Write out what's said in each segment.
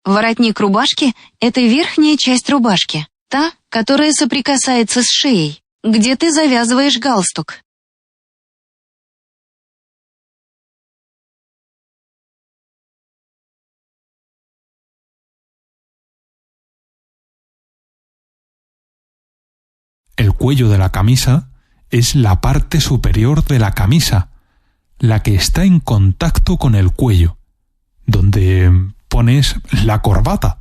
Воротник рубашки – это верхняя часть рубашки, та, которая соприкасается с шеей, где ты завязываешь галстук. El cuello de la camisa es la parte superior de la camisa, la que está en contacto con el cuello, donde pones la corbata.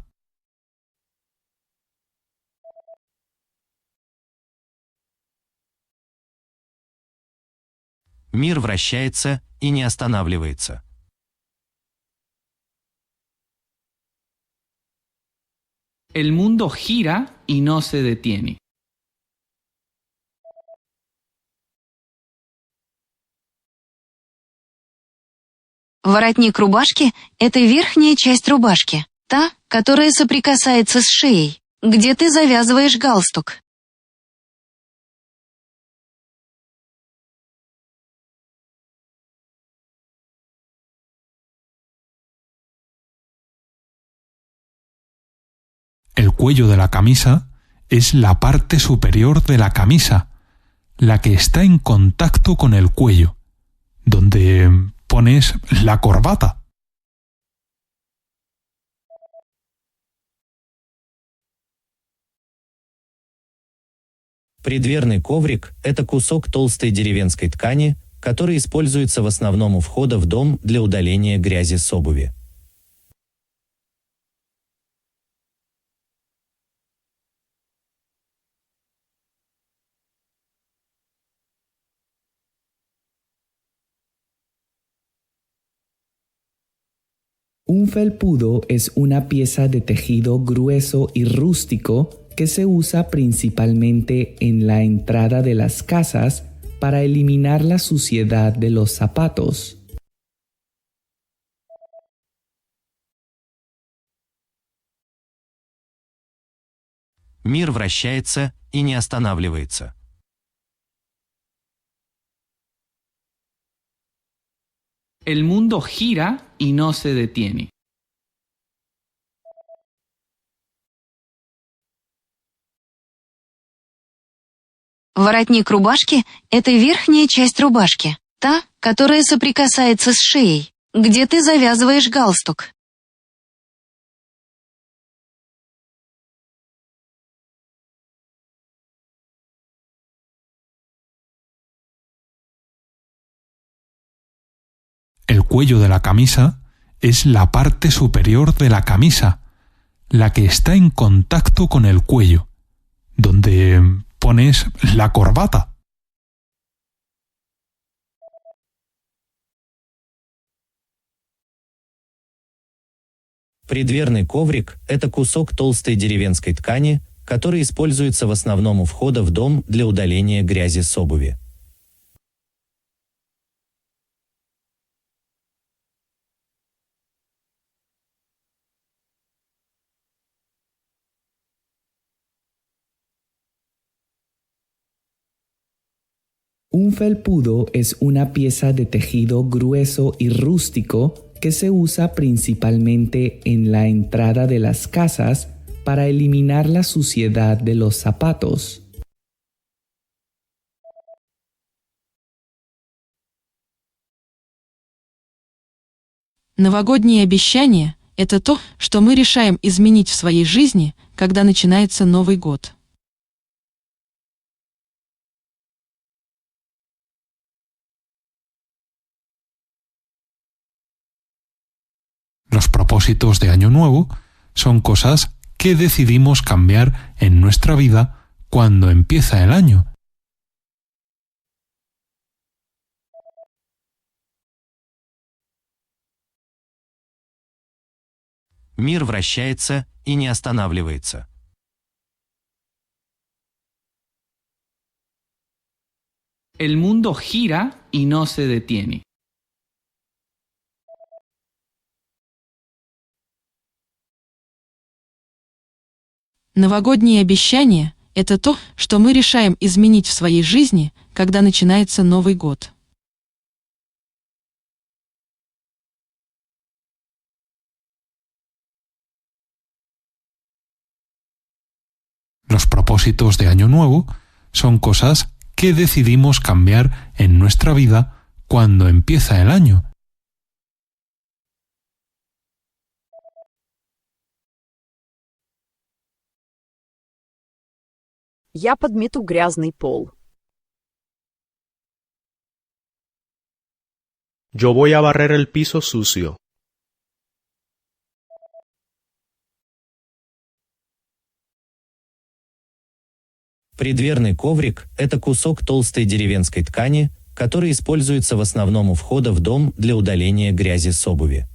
Мир вращается и не останавливается. El mundo gira y no se detiene. Воротник рубашки – это верхняя часть рубашки, та, которая соприкасается с шеей, где ты завязываешь галстук. El cuello de la camisa es la parte superior de la camisa, la que está en contacto con el cuello, donde pones la corbata. Преддверный коврик – это кусок толстой деревенской ткани, который используется в основном у входа в дом для удаления грязи с обуви. Un felpudo es una pieza de tejido grueso y rústico que se usa principalmente en la entrada de las casas para eliminar la suciedad de los zapatos. Мир вращается и не останавливается. El mundo gira y no se detiene. Воротник рубашки – это верхняя часть рубашки, та, которая соприкасается с шеей, где ты завязываешь галстук. El cuello de la camisa es la parte superior de la camisa, la que está en contacto con el cuello, donde pones la corbata. Преддверный коврик – это кусок толстой деревенской ткани, который используется в основном у входа в дом для удаления грязи с обуви. Un felpudo es una pieza de tejido grueso y rústico que se usa principalmente en la entrada de las casas para eliminar la suciedad de los zapatos. Новогодние обещания – это то, что мы решаем изменить в своей жизни, когда начинается Новый год. Los propósitos de Año Nuevo son cosas que decidimos cambiar en nuestra vida cuando empieza el año. Мир вращается и не останавливается. El mundo gira y no se detiene. Новогодние обещания – это то, что мы решаем изменить в своей жизни, когда начинается Новый год. Los propósitos de Año Nuevo son cosas que decidimos cambiar en nuestra vida cuando empieza el año. Я подмету грязный пол. Yo voy a barrer el piso sucio. Преддверный коврик – это кусок толстой деревенской ткани, который используется в основном у входа в дом для удаления грязи с обуви.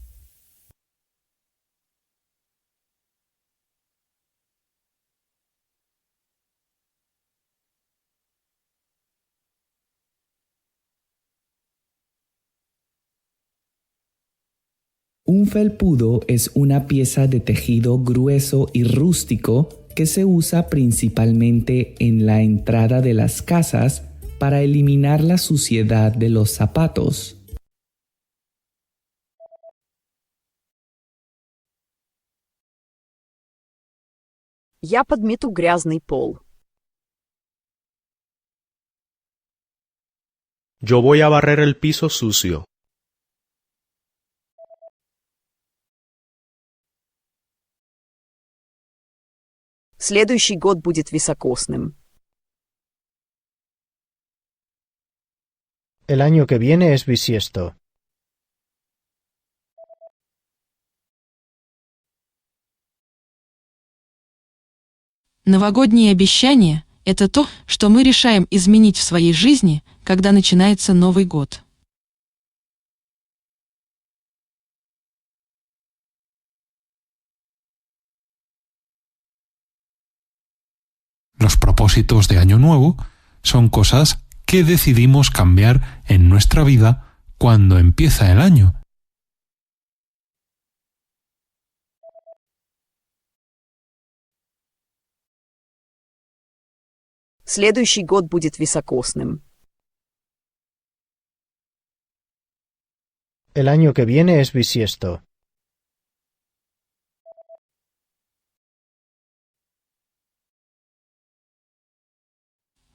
Un felpudo es una pieza de tejido grueso y rústico que se usa principalmente en la entrada de las casas para eliminar la suciedad de los zapatos. Я подмету грязный пол. Yo voy a barrer el piso sucio. Следующий год будет високосным. El año que viene es bisiesto. Новогодние обещания – это то, что мы решаем изменить в своей жизни, когда начинается Новый год. Los propósitos de Año Nuevo son cosas que decidimos cambiar en nuestra vida cuando empieza el año. Следующий год будет високосным. El año que viene es bisiesto.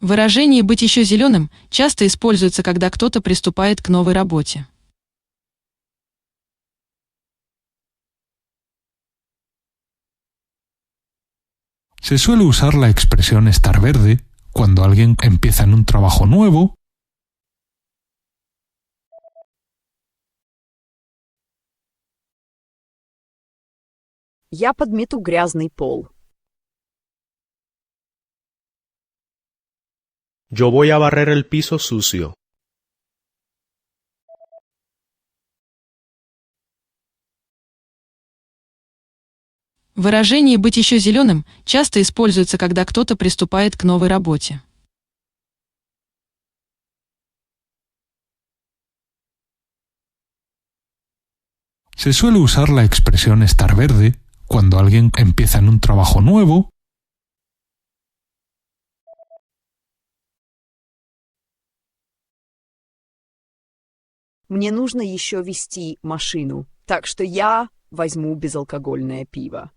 Выражение «быть еще зеленым» часто используется, когда кто-то приступает к новой работе. Se suele usar la expresión estar verde cuando alguien empieza en un trabajo nuevo Я подмету грязный пол. Yo voy a barrer el piso sucio. Выражение «быть еще зеленым» часто используется, когда кто-то приступает к новой работе. Se suele usar la expresión estar verde cuando alguien empieza en un trabajo nuevo Мне нужно еще вести машину, так что я возьму безалкогольное пиво.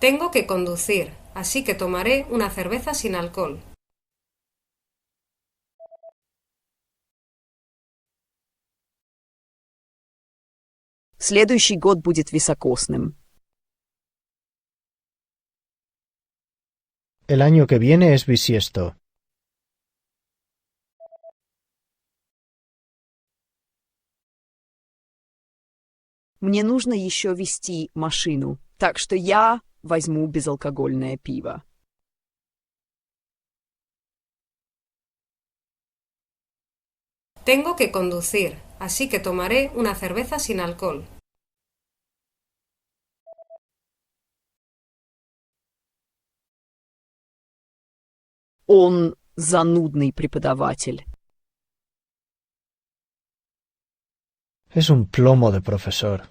Tengo que conducir, así que tomaré una cerveza sin alcohol. Следующий год будет високосным. El año que viene es bisiesto. Мне нужно еще вести машину, так что я возьму безалкогольное пиво. Tengo que conducir, así que tomaré una cerveza sin alcohol. Он занудный преподаватель. Es un plomo de profesor.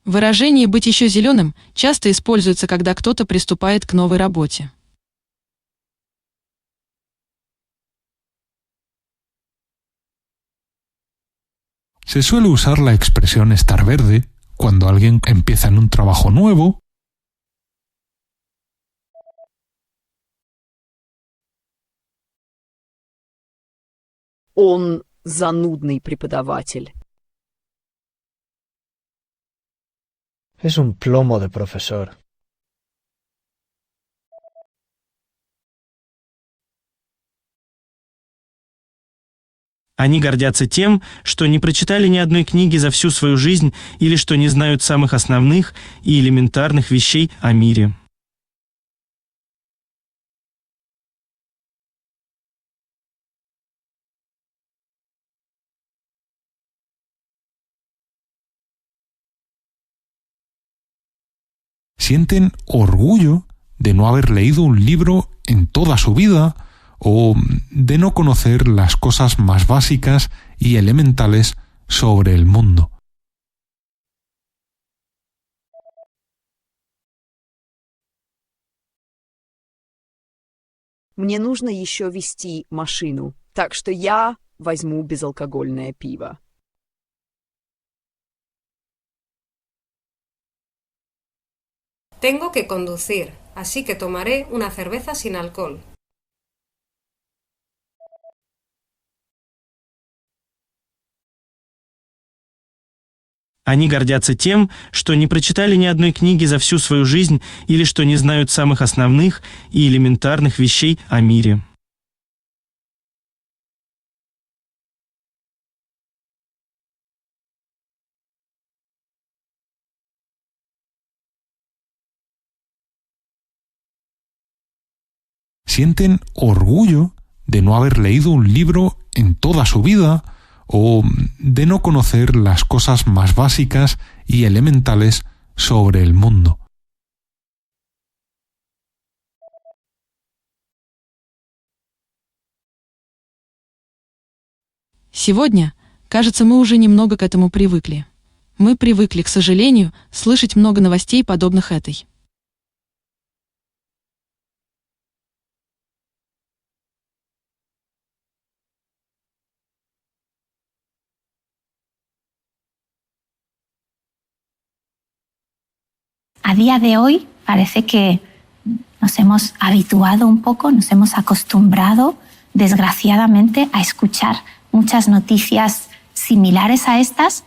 Выражение «быть еще зеленым» часто используется, когда кто-то приступает к новой работе. Se suele usar la expresión estar verde cuando alguien empieza en un trabajo nuevo Он занудный преподаватель. Es un plomo de profesor. Они гордятся тем, что не прочитали ни одной книги за всю свою жизнь или что не знают самых основных и элементарных вещей о мире. sienten orgullo de no haber leído un libro en toda su vida o de no conocer las cosas más básicas y elementales sobre el mundo. Мне нужно еще вести машину, так что я возьму безалкогольное пиво. Tengo que conducir, así que tomaré una cerveza sin alcohol. Они гордятся тем, что не прочитали ни одной книги за всю свою жизнь или что не знают самых основных и элементарных вещей о мире. Sienten orgullo de no haber leído un libro en toda su vida o de no conocer las cosas más básicas y elementales sobre el mundo. Сегодня, кажется, мы уже немного к этому привыкли. Мы привыкли, к сожалению, слышать много новостей, подобных этой. A día de hoy parece que nos hemos habituado un poco, nos hemos acostumbrado, desgraciadamente, a escuchar muchas noticias similares a estas.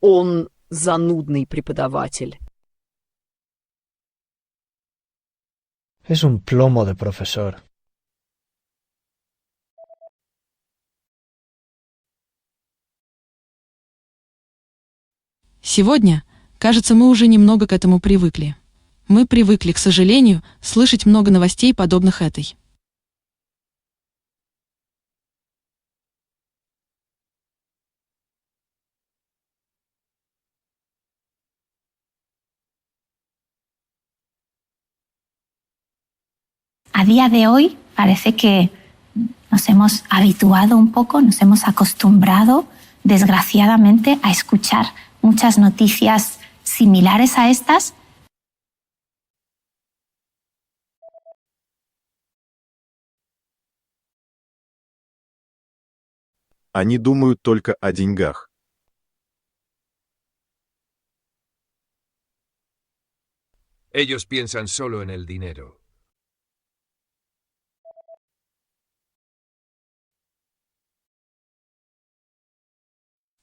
Он занудный преподаватель. Es un plomo de profesor. Сегодня, кажется, мы уже немного к этому привыкли. Мы привыкли, к сожалению, слышать много новостей, подобных этой. A día de hoy parece que nos hemos habituado un poco, nos hemos acostumbrado, desgraciadamente, a escuchar muchas noticias similares a estas. Они думают только о деньгах. Ellos piensan solo en el dinero.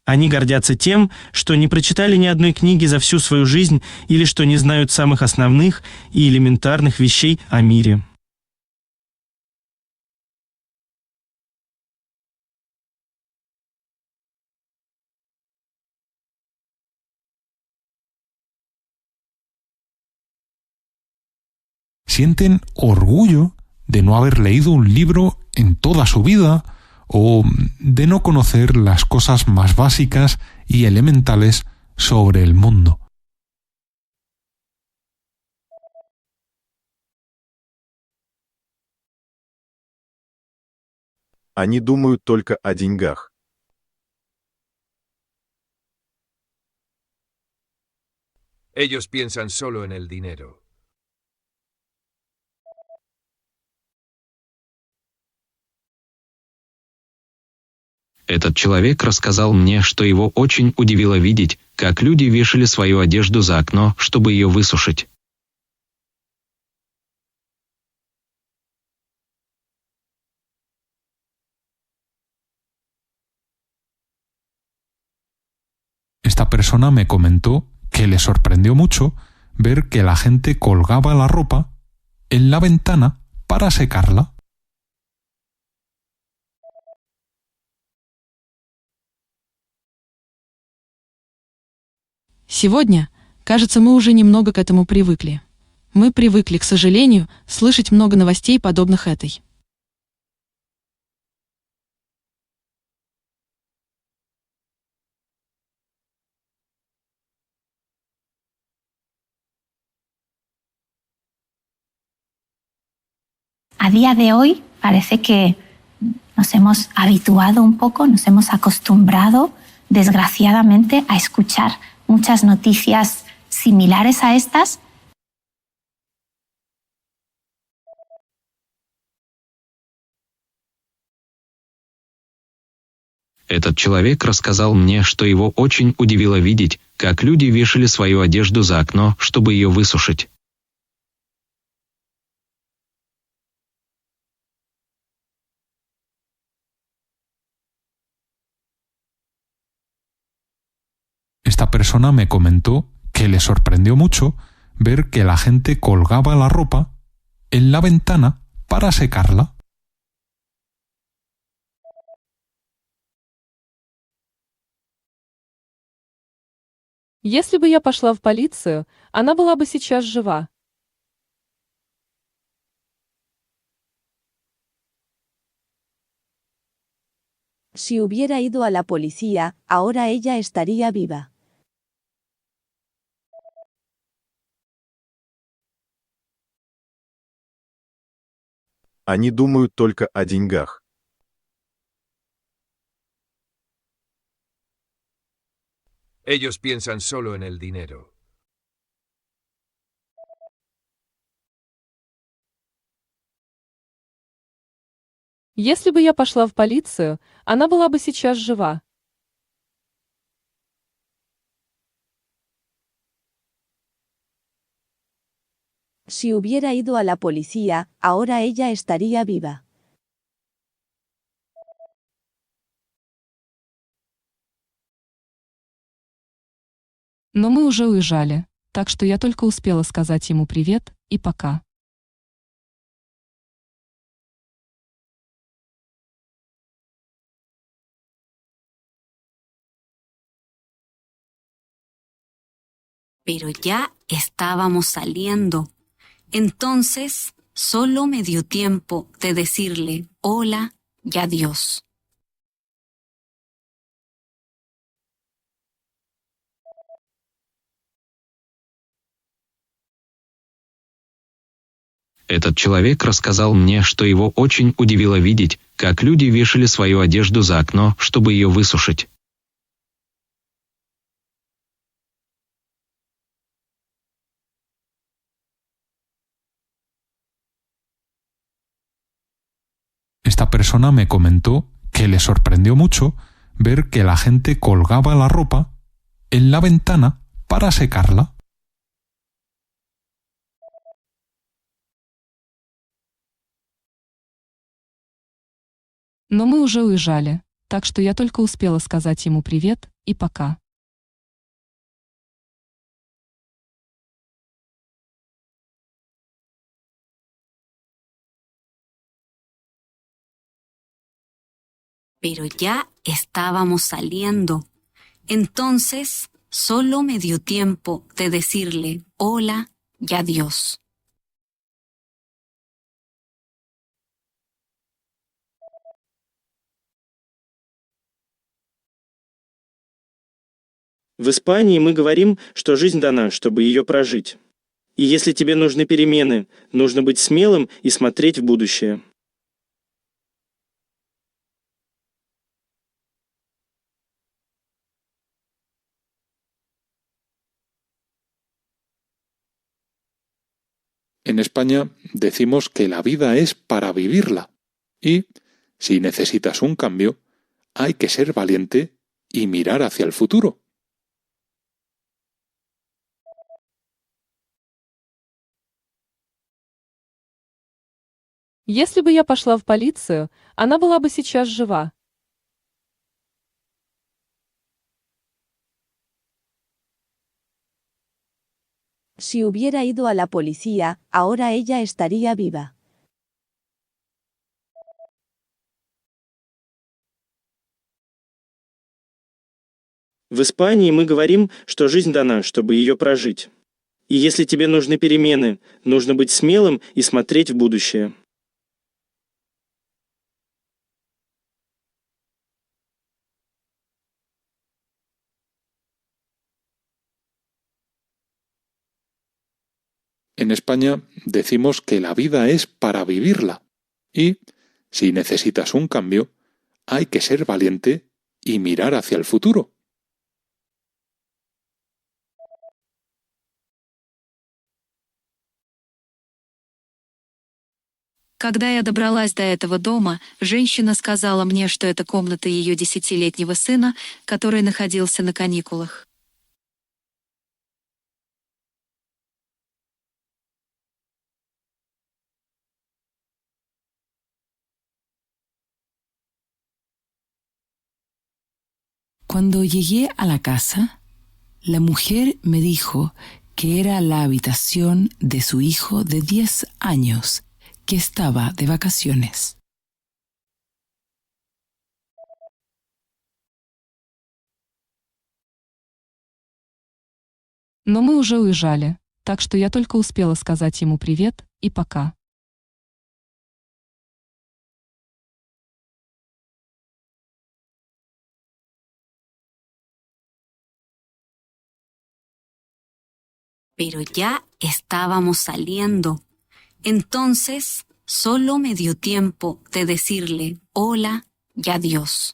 Они гордятся тем, что не прочитали ни одной книги за всю свою жизнь или что не знают самых основных и элементарных вещей о мире. Sienten orgullo de no haber leído un libro en toda su vida o de no conocer las cosas más básicas y elementales sobre el mundo. Они думают только о деньгах. Ellos piensan solo en el dinero. Этот человек рассказал мне, что его очень удивило видеть, как люди вешали свою одежду за окно, чтобы ее высушить. Esta persona me comentó que le sorprendió mucho ver que la gente colgaba la ropa en la ventana para secarla. Сегодня, кажется, мы уже немного к этому привыкли. Мы привыкли, к сожалению, слышать много новостей, подобных этой. A día de hoy parece que nos hemos habituado un poco, nos hemos acostumbrado, desgraciadamente, a escuchar muchas noticias similares a estas. Этот человек рассказал мне, что его очень удивило видеть, как люди вешали свою одежду за окно, чтобы ее высушить. Esta persona me comentó que le sorprendió mucho ver que la gente colgaba la ropa en la ventana para secarla. Если бы я пошла в полицию, она была бы сейчас жива. Si hubiera ido a la policía, ahora ella estaría viva. Они думают только о деньгах. Ellos piensan solo en el dinero. Если бы я пошла в полицию, она была бы сейчас жива. Si hubiera ido a la policía, ahora ella estaría viva. Но мы уже уезжали, так что я только успела сказать ему привет и пока. Pero ya estábamos saliendo. Entonces, solo me dio tiempo de decirle hola y adiós. Этот человек рассказал мне, что его очень удивило видеть, как люди вешали свою одежду за окно, чтобы ее высушить. Esta persona me comentó que le sorprendió mucho ver que la gente colgaba la ropa en la ventana para secarla. Но мы уже уезжали, так что я только успела сказать ему привет и пока. Pero ya estábamos saliendo. Entonces, solo me dio tiempo de decirle hola y adiós. В Испании мы говорим, что жизнь дана, чтобы ее прожить. И если тебе нужны перемены, нужно быть смелым и смотреть в будущее. En España decimos que la vida es para vivirla y, si necesitas un cambio, hay que ser valiente y mirar hacia el futuro. Если бы я пошла в полицию, она была бы сейчас жива. Si hubiera ido a la policía, ahora ella estaría viva. В Испании мы говорим, что жизнь дана, чтобы ее прожить. И если тебе нужны перемены, нужно быть смелым и смотреть в будущее. En España decimos que la vida es para vivirla y, si necesitas un cambio, hay que ser valiente y mirar hacia el futuro. Когда я добралась до этого дома, женщина сказала мне, что это комната ее 10-летнего сына, который находился на каникулах. Cuando llegué a la casa, la mujer me dijo que era la habitación de su hijo de 10 años, que estaba de vacaciones. Но мы уже уезжали, так что я только успела сказать ему привет и пока. Pero ya estábamos saliendo. Entonces, solo me dio tiempo de decirle hola y adiós.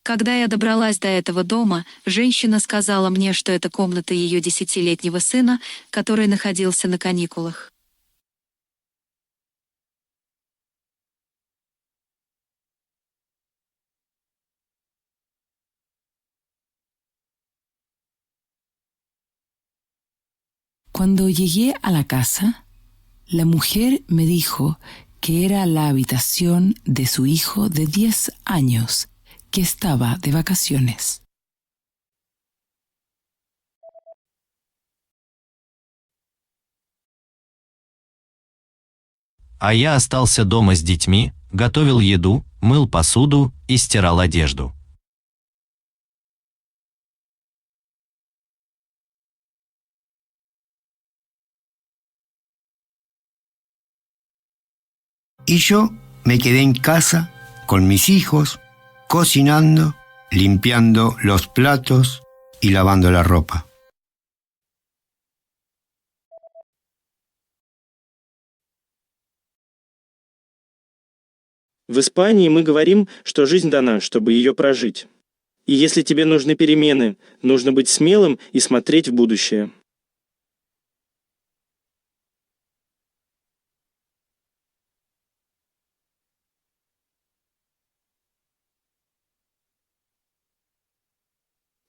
Когда я добралась до этого дома, женщина сказала мне, что это комната ее 10-летнего сына, который находился на каникулах. Cuando llegué a la casa, la mujer me dijo que era la habitación de su hijo de 10 años, que estaba de vacaciones. А я остался дома с детьми, готовил еду, мыл посуду и стирал одежду. Y yo me quedé en casa con mis hijos, cocinando, limpiando los platos y lavando la ropa. В Испании мы говорим, что жизнь дана, чтобы ее прожить. И если тебе нужны перемены, нужно быть смелым и смотреть в будущее.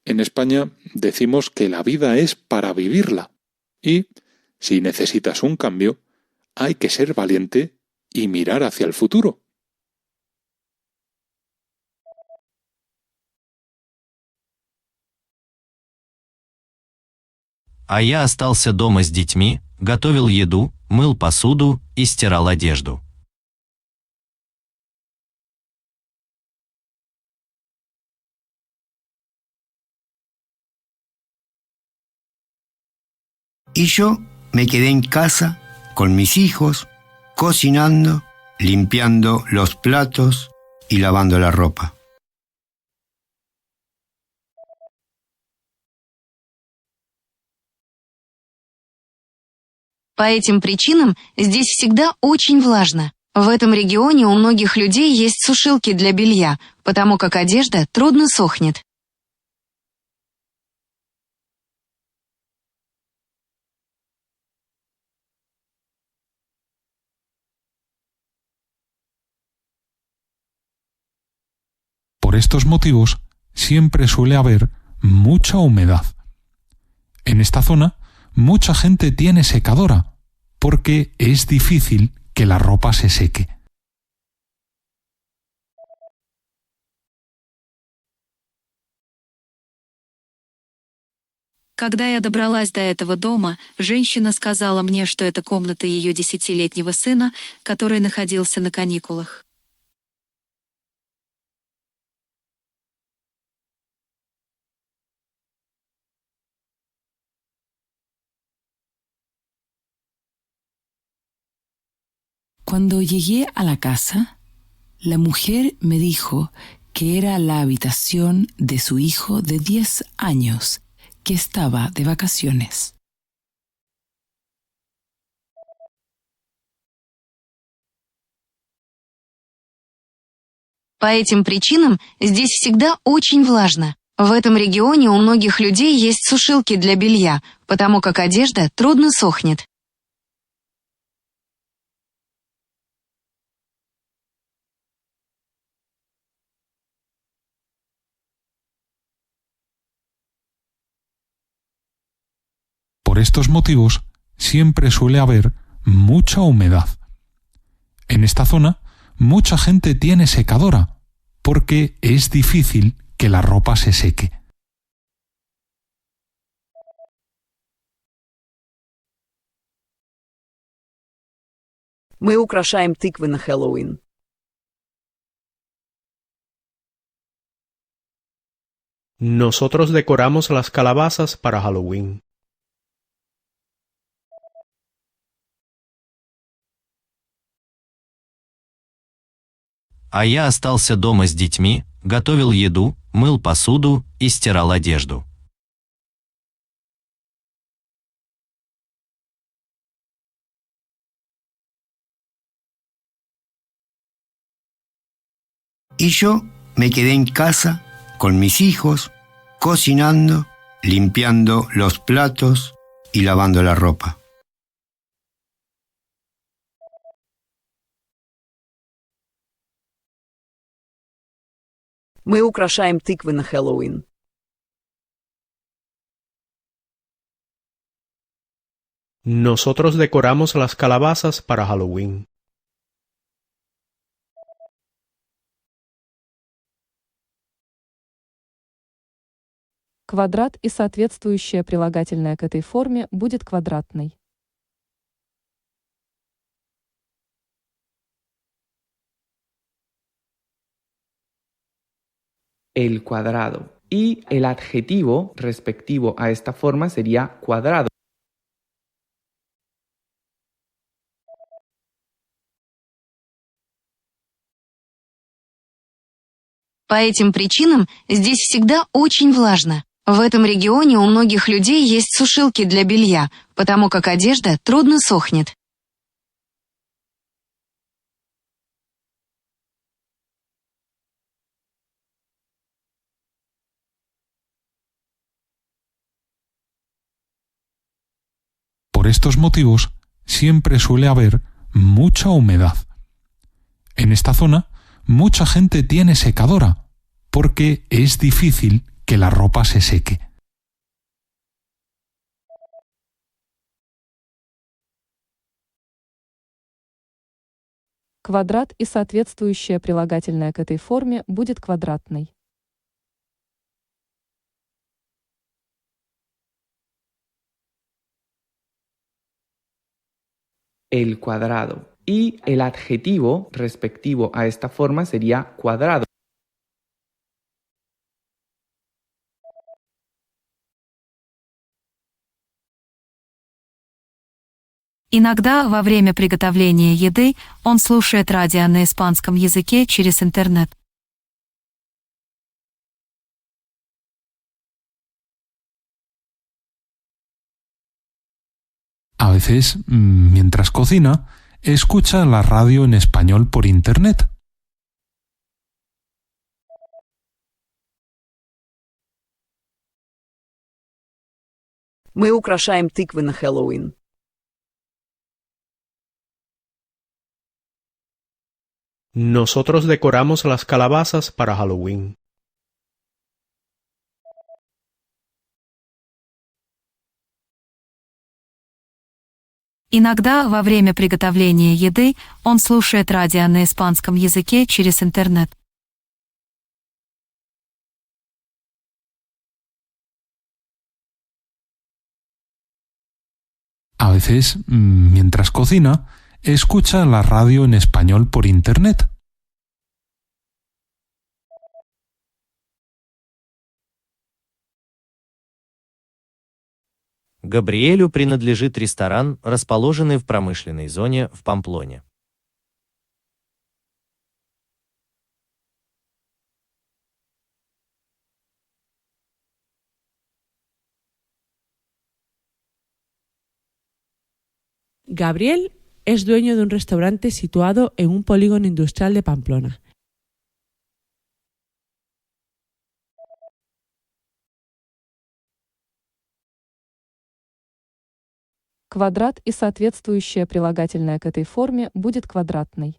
En España decimos que la vida es para vivirla y, si necesitas un cambio, hay que ser valiente y mirar hacia el futuro. А я остался дома с детьми, готовил еду, мыл посуду и стирал одежду. Y yo me quedé en casa con mis hijos, cocinando, limpiando los platos y lavando la ropa. По этим причинам здесь всегда очень влажно. В этом регионе у многих людей есть сушилки для белья, потому как одежда трудно сохнет. Por estos motivos, siempre suele haber mucha humedad. En esta zona, mucha gente tiene secadora, porque es difícil que la ropa se seque. Когда я добралась до этого дома, женщина сказала мне, что это комната ее 10-летнего сына, который находился на каникулах. Cuando llegué a la casa, la mujer me dijo que era la habitación de su hijo de 10 años, que estaba de vacaciones. По этим причинам здесь всегда очень влажно. В этом регионе у многих людей есть сушилки для белья, потому как одежда трудно сохнет. Por estos motivos, siempre suele haber mucha humedad. En esta zona, mucha gente tiene secadora, porque es difícil que la ropa se seque. Мы украшаем тыквы на Хэллоуин. Nosotros decoramos las calabazas para Halloween. А я остался дома с детьми, готовил еду, мыл посуду и стирал одежду. Y yo me quedé en casa con mis hijos, cocinando, limpiando los platos y lavando la ropa. Мы украшаем тыквы на Хэллоуин. Nosotros decoramos las calabazas para Halloween. Квадрат и соответствующее прилагательное к этой форме будет квадратной. El cuadrado. Y el adjetivo respectivo a esta forma sería cuadrado. По этим причинам здесь всегда очень влажно. В этом регионе у многих людей есть сушилки для белья, потому как одежда трудно сохнет. Por estos motivos, siempre suele haber mucha humedad. En esta zona, mucha gente tiene secadora, porque es difícil que la ropa se seque. Квадрат и соответствующее прилагательное к этой форме будет квадратной. El cuadrado. Y el adjetivo respectivo a esta forma sería cuadrado. Иногда во время приготовления еды он слушает радио на испанском языке через интернет. A veces, mientras cocina, escucha la radio en español por Internet. Мы украшаем тыквы на Хэллоуин. Nosotros decoramos las calabazas para Halloween. Иногда во время приготовления еды он слушает радио на испанском языке через интернет. A veces, mientras cocina, escucha la radio en español por Internet. Габриэлю принадлежит ресторан, расположенный в промышленной зоне в Памплоне. Gabriel es dueño de un restaurante situado en un polígono industrial de Pamplona. Квадрат и соответствующее прилагательное к этой форме будет квадратной.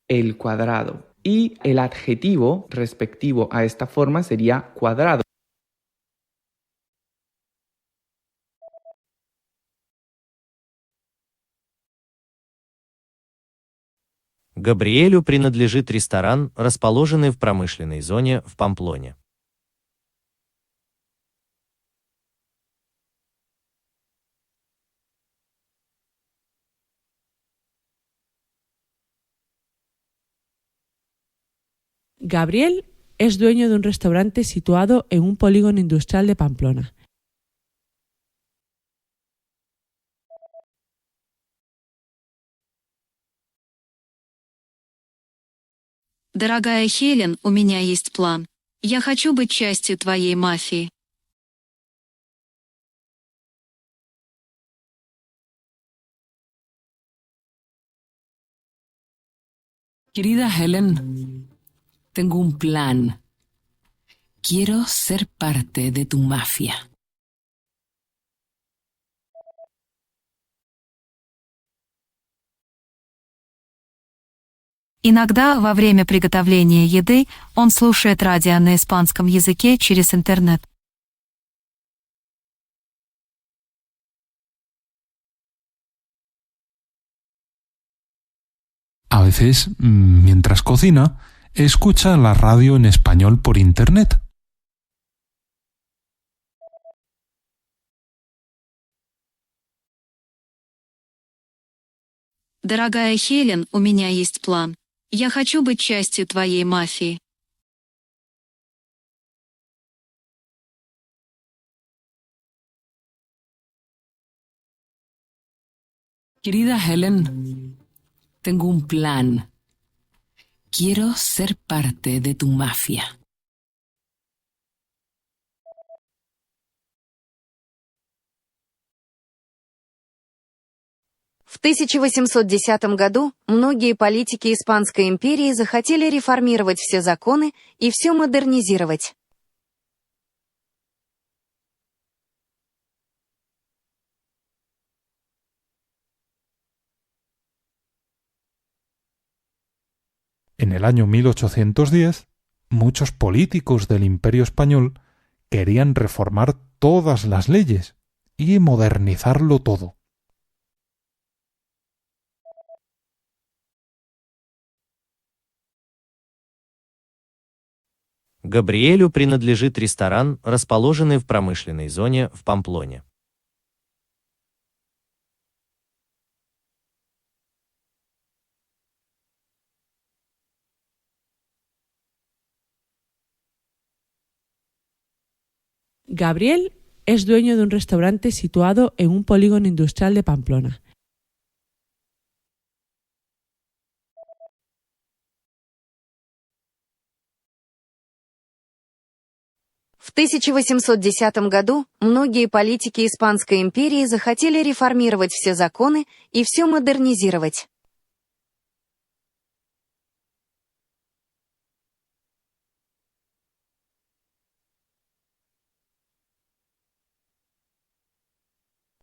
El cuadrado. Y el adjetivo respectivo a esta forma sería cuadrado. Габриэлю принадлежит ресторан, расположенный в промышленной зоне в Памплоне. Gabriel es dueño de un restaurante situado en un polígono industrial de Pamplona. Дорогая Хелен, у меня есть план. Я хочу быть частью твоей мафии. Querida Helen, tengo un plan. Quiero ser parte de tu mafia. Иногда во время приготовления еды он слушает радио на испанском языке через интернет. A veces, mientras cocina, escucha la radio en español por Internet. Дорогая Хелен, у меня есть план. Я хочу быть частью твоей мафии. Querida Helen, tengo un plan. Quiero ser parte de tu mafia. В 1810 году многие политики Испанской империи захотели реформировать все законы и все модернизировать. En el año 1810, muchos políticos del Imperio Español querían reformar todas las leyes y modernizarlo todo. Габриэлю принадлежит ресторан, расположенный в промышленной зоне в Памплоне. Gabriel es dueño de un restaurante situado en un polígono industrial de Pamplona. В 1810 году многие политики Испанской империи захотели реформировать все законы и все модернизировать.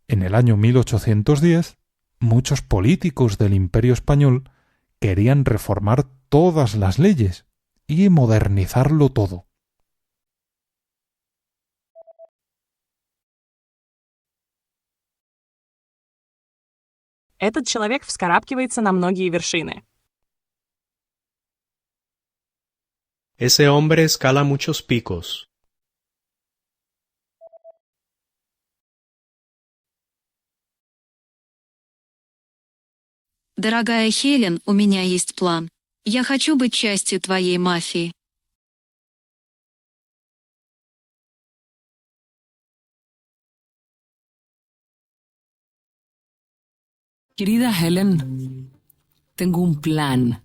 En el año 1810, muchos políticos del Imperio Español querían reformar todas las leyes y modernizarlo todo. Этот человек вскарабкивается на многие вершины. Ese hombre escala muchos picos. Дорогая Хелен, у меня есть план. Я хочу быть частью твоей мафии. Querida Helen, tengo un plan.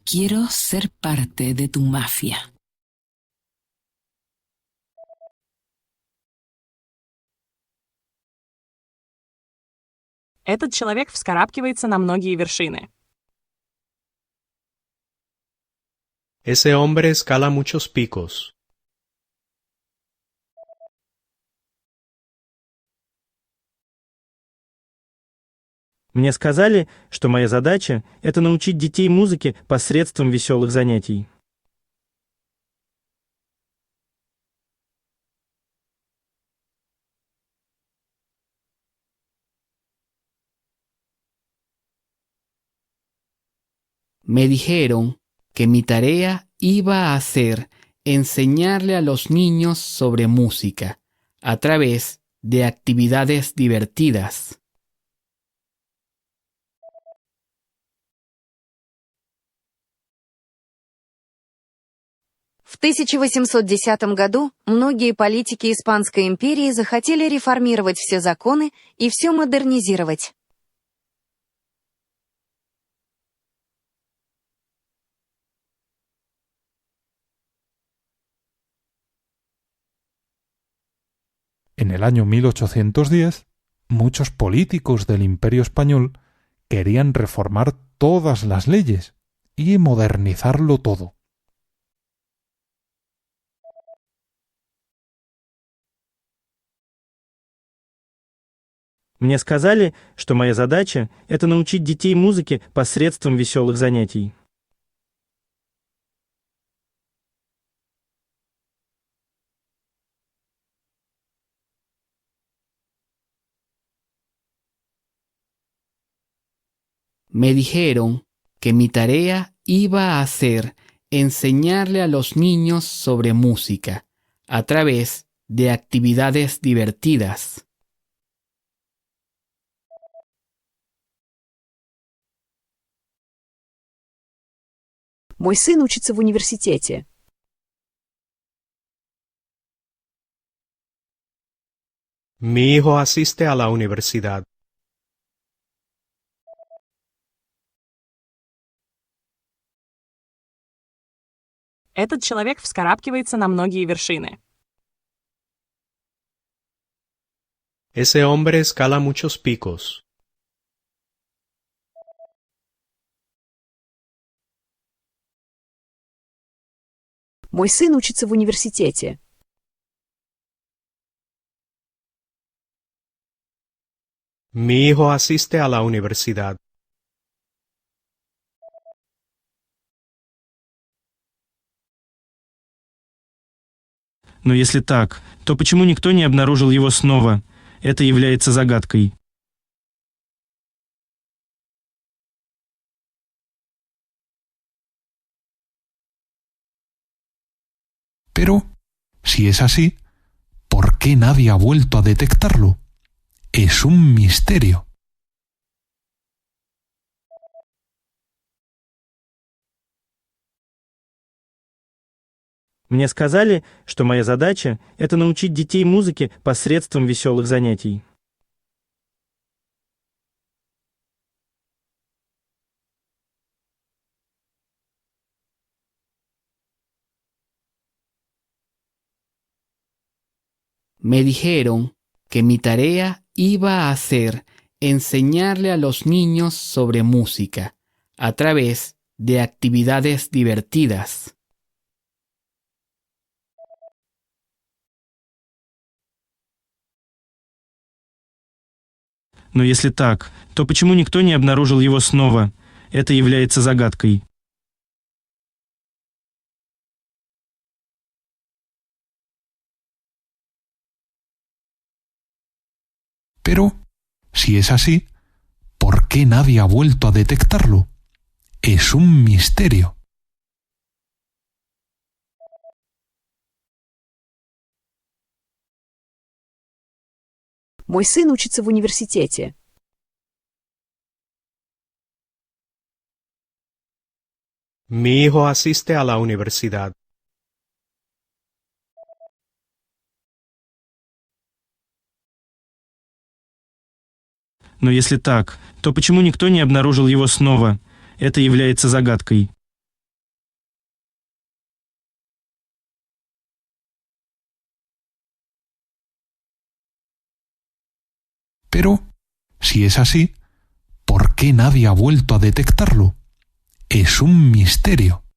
Quiero ser parte de tu mafia. Этот человек вскарабкивается на многие вершины. Ese hombre escala muchos picos. Мне сказали, что моя задача — это научить детей музыке посредством веселых занятий. Me dijeron que mi tarea iba a ser enseñarle a los niños sobre música a través de actividades divertidas. В 1810 году многие политики Испанской империи захотели реформировать все законы и все модернизировать. En el año 1810, muchos políticos del Imperio Español querían reformar todas las leyes y modernizarlo todo. Мне сказали, что моя задача — это научить детей музыке посредством веселых занятий. Me dijeron que mi tarea iba a ser enseñarle a los niños sobre música a través de actividades divertidas. Мой сын учится в университете. Mi hijo asiste a la universidad. Этот человек вскарабкивается на многие вершины. Ese hombre escala muchos picos. Мой сын учится в университете. Mi hijo asiste a la universidad. Но если так, то почему никто не обнаружил его снова? Это является загадкой. Pero, si es así, ¿por qué nadie ha vuelto a detectarlo? Es un misterio. Мне сказали, что моя задача — это научить детей музыке посредством веселых занятий. Me dijeron que mi tarea iba a ser enseñarle a los niños sobre música a través de actividades divertidas. Но если так, то почему никто не обнаружил его снова? Это является загадкой. Pero, si es así, ¿por qué nadie ha vuelto a detectarlo? Es un misterio. Мой сын учится в университете. Mi hijo asiste a la universidad. Но если так, то почему никто не обнаружил его снова? Это является загадкой. Pero, si es así, ¿por qué nadie ha vuelto a detectarlo? Es un misterio.